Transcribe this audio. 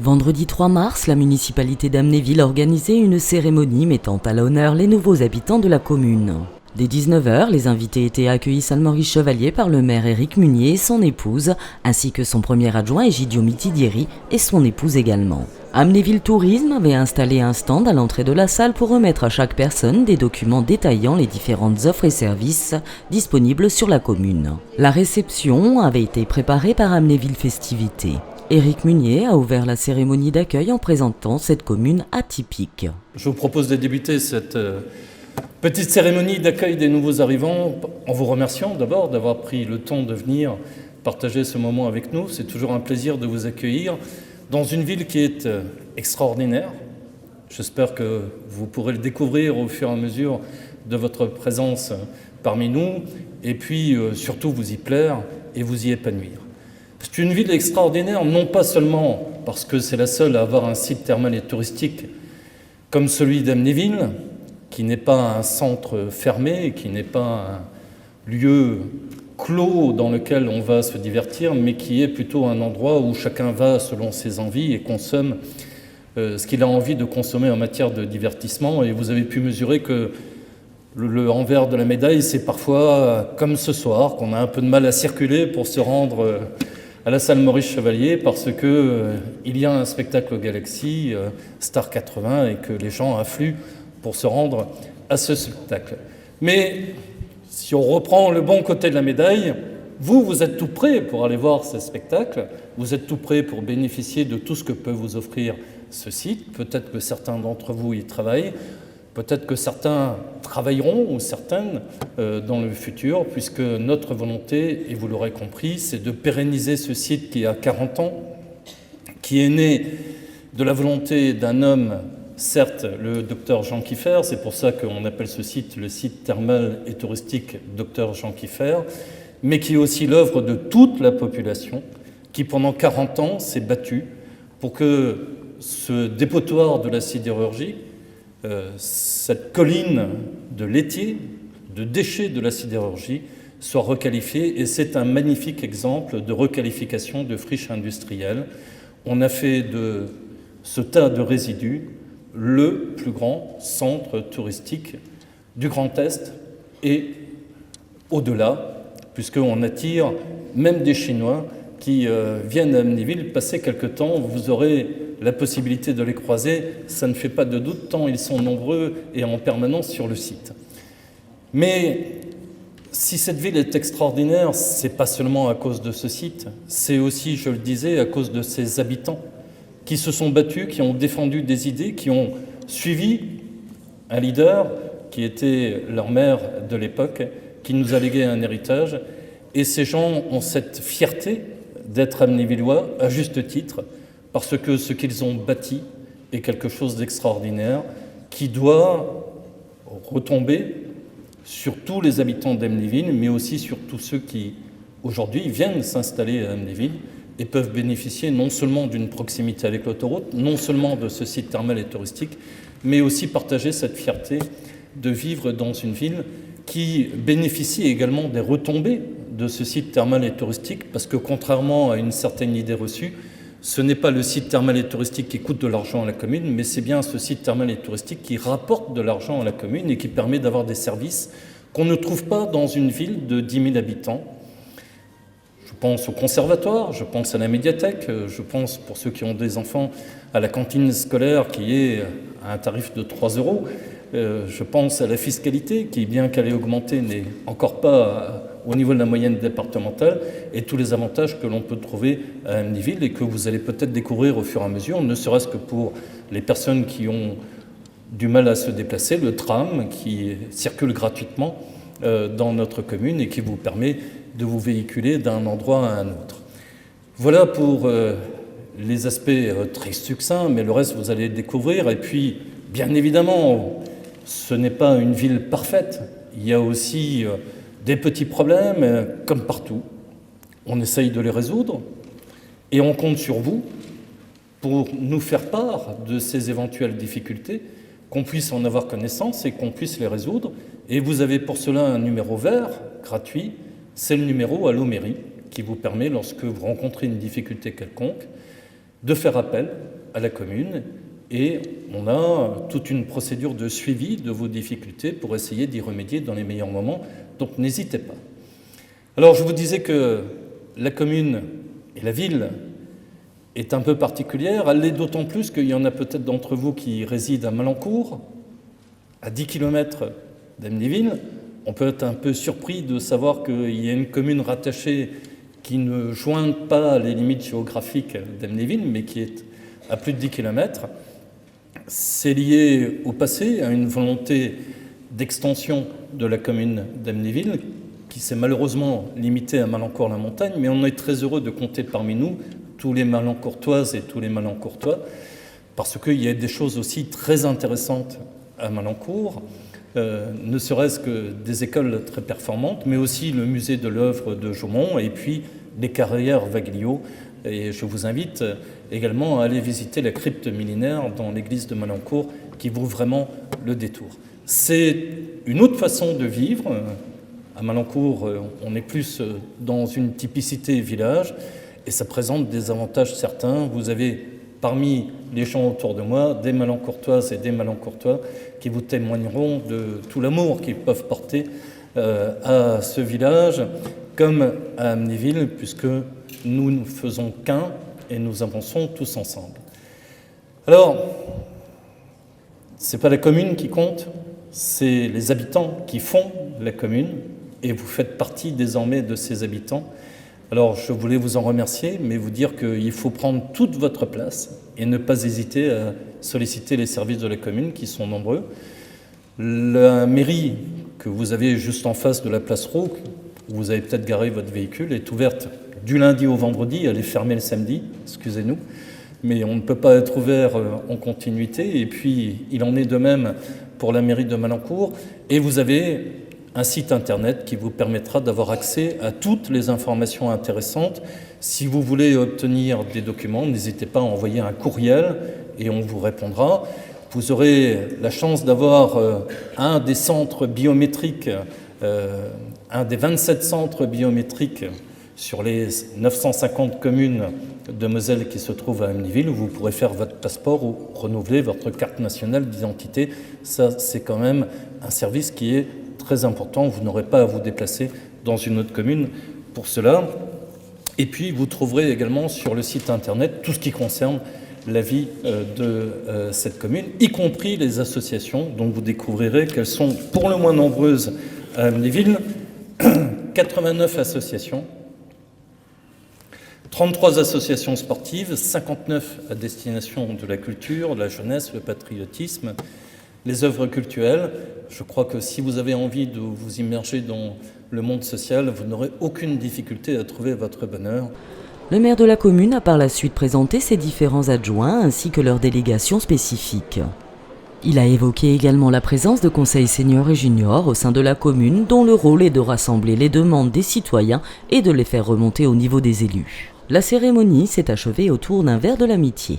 Vendredi 3 mars, la municipalité d'Amnéville a organisé une cérémonie mettant à l'honneur les nouveaux habitants de la commune. Dès 19 h, les invités étaient accueillis salle Maurice Chevalier par le maire Éric Munier et son épouse, ainsi que son premier adjoint Egidio Mitidieri et son épouse également. Amnéville Tourisme avait installé un stand à l'entrée de la salle pour remettre à chaque personne des documents détaillant les différentes offres et services disponibles sur la commune. La réception avait été préparée par Amnéville Festivités. Éric Munier a ouvert la cérémonie d'accueil en présentant cette commune atypique. Je vous propose de débuter cette petite cérémonie d'accueil des nouveaux arrivants en vous remerciant d'abord d'avoir pris le temps de venir partager ce moment avec nous. C'est toujours un plaisir de vous accueillir dans une ville qui est extraordinaire. J'espère que vous pourrez le découvrir au fur et à mesure de votre présence parmi nous et puis surtout vous y plaire et vous y épanouir. C'est une ville extraordinaire, non pas seulement parce que c'est la seule à avoir un site thermal et touristique comme celui d'Amnéville, qui n'est pas un centre fermé, qui n'est pas un lieu clos dans lequel on va se divertir, mais qui est plutôt un endroit où chacun va selon ses envies et consomme ce qu'il a envie de consommer en matière de divertissement. Et vous avez pu mesurer que le envers de la médaille, c'est parfois comme ce soir, qu'on a un peu de mal à circuler pour se rendre à la salle Maurice Chevalier parce que il y a un spectacle Galaxy Star 80 et que les gens affluent pour se rendre à ce spectacle. Mais si on reprend le bon côté de la médaille, vous êtes tout prêt pour aller voir ce spectacle, vous êtes tout prêt pour bénéficier de tout ce que peut vous offrir ce site. Peut-être que certains d'entre vous y travaillent, peut-être que certains travailleront ou certaines dans le futur, puisque notre volonté, et vous l'aurez compris, c'est de pérenniser ce site qui a 40 ans, qui est né de la volonté d'un homme, certes le docteur Jean Kieffer, c'est pour ça qu'on appelle ce site le site thermal et touristique docteur Jean Kieffer, mais qui est aussi l'œuvre de toute la population, qui pendant 40 ans s'est battue pour que ce dépotoir de la sidérurgie, cette colline de laitiers, de déchets de la sidérurgie, soit requalifiée. Et c'est un magnifique exemple de requalification de friche industrielle. On a fait de ce tas de résidus le plus grand centre touristique du Grand Est et au-delà, puisqu'on attire même des Chinois qui viennent à Amnéville passer quelque temps. Vous aurez la possibilité de les croiser, ça ne fait pas de doute, tant ils sont nombreux et en permanence sur le site. Mais si cette ville est extraordinaire, ce n'est pas seulement à cause de ce site, c'est aussi, je le disais, à cause de ses habitants qui se sont battus, qui ont défendu des idées, qui ont suivi un leader qui était leur maire de l'époque, qui nous a légué un héritage. Et ces gens ont cette fierté d'être amnévillois, à juste titre, parce que ce qu'ils ont bâti est quelque chose d'extraordinaire qui doit retomber sur tous les habitants d'Amnéville, mais aussi sur tous ceux qui, aujourd'hui, viennent s'installer à Amnéville et peuvent bénéficier non seulement d'une proximité avec l'autoroute, non seulement de ce site thermal et touristique, mais aussi partager cette fierté de vivre dans une ville qui bénéficie également des retombées de ce site thermal et touristique, parce que contrairement à une certaine idée reçue, ce n'est pas le site thermal et touristique qui coûte de l'argent à la commune, mais c'est bien ce site thermal et touristique qui rapporte de l'argent à la commune et qui permet d'avoir des services qu'on ne trouve pas dans une ville de 10 000 habitants. Je pense au conservatoire, je pense à la médiathèque, je pense, pour ceux qui ont des enfants, à la cantine scolaire qui est à un tarif de 3 €. Je pense à la fiscalité qui, bien qu'elle ait augmenté, n'est encore pas au niveau de la moyenne départementale, et tous les avantages que l'on peut trouver à Amnéville et que vous allez peut-être découvrir au fur et à mesure, ne serait-ce que pour les personnes qui ont du mal à se déplacer, le tram qui circule gratuitement dans notre commune et qui vous permet de vous véhiculer d'un endroit à un autre. Voilà pour les aspects très succincts, mais le reste vous allez le découvrir. Et puis, bien évidemment, ce n'est pas une ville parfaite. Il y a aussi des petits problèmes, comme partout. On essaye de les résoudre et on compte sur vous pour nous faire part de ces éventuelles difficultés, qu'on puisse en avoir connaissance et qu'on puisse les résoudre. Et vous avez pour cela un numéro vert, gratuit, c'est le numéro Allo Mairie, qui vous permet, lorsque vous rencontrez une difficulté quelconque, de faire appel à la commune et on a toute une procédure de suivi de vos difficultés pour essayer d'y remédier dans les meilleurs moments, donc n'hésitez pas. Alors je vous disais que la commune et la ville est un peu particulière, elle l'est d'autant plus qu'il y en a peut-être d'entre vous qui résident à Malancourt, à 10 km d'Amnéville. On peut être un peu surpris de savoir qu'il y a une commune rattachée qui ne joint pas les limites géographiques d'Amnéville, mais qui est à plus de 10 km. C'est lié au passé, à une volonté d'extension de la commune d'Amnéville, qui s'est malheureusement limitée à Malancourt-la-Montagne, mais on est très heureux de compter parmi nous tous les Malancourtoises et tous les Malancourtois, parce qu'il y a des choses aussi très intéressantes à Malancourt, ne serait-ce que des écoles très performantes, mais aussi le musée de l'œuvre de Jaumont et puis les carrières Vaglio. Et je vous invite également à aller visiter la crypte millénaire dans l'église de Malancourt qui vaut vraiment le détour. C'est une autre façon de vivre. À Malancourt, on est plus dans une typicité village et ça présente des avantages certains. Vous avez parmi les gens autour de moi des Malancourtoises et des Malancourtois qui vous témoigneront de tout l'amour qu'ils peuvent porter à ce village comme à Amnéville, puisque nous ne faisons qu'un et nous avançons tous ensemble. Alors, ce n'est pas la commune qui compte, c'est les habitants qui font la commune, et vous faites partie désormais de ces habitants. Alors, je voulais vous en remercier, mais vous dire qu'il faut prendre toute votre place et ne pas hésiter à solliciter les services de la commune, qui sont nombreux. La mairie que vous avez juste en face de la place Roux, où vous avez peut-être garé votre véhicule, est ouverte du lundi au vendredi, elle est fermée le samedi, excusez-nous, mais on ne peut pas être ouvert en continuité, et puis il en est de même pour la mairie de Malancourt, et vous avez un site internet qui vous permettra d'avoir accès à toutes les informations intéressantes. Si vous voulez obtenir des documents, n'hésitez pas à envoyer un courriel et on vous répondra. Vous aurez la chance d'avoir un des centres biométriques, un des 27 centres biométriques sur les 950 communes de Moselle qui se trouvent à Amnéville, où vous pourrez faire votre passeport ou renouveler votre carte nationale d'identité. Ça, c'est quand même un service qui est très important. Vous n'aurez pas à vous déplacer dans une autre commune pour cela. Et puis, vous trouverez également sur le site internet tout ce qui concerne la vie de cette commune, y compris les associations, dont vous découvrirez qu'elles sont pour le moins nombreuses à Amnéville. 89 associations, 33 associations sportives, 59 à destination de la culture, de la jeunesse, le patriotisme, les œuvres culturelles. Je crois que si vous avez envie de vous immerger dans le monde social, vous n'aurez aucune difficulté à trouver votre bonheur. Le maire de la commune a par la suite présenté ses différents adjoints ainsi que leurs délégations spécifiques. Il a évoqué également la présence de conseils seniors et juniors au sein de la commune, dont le rôle est de rassembler les demandes des citoyens et de les faire remonter au niveau des élus. La cérémonie s'est achevée autour d'un verre de l'amitié.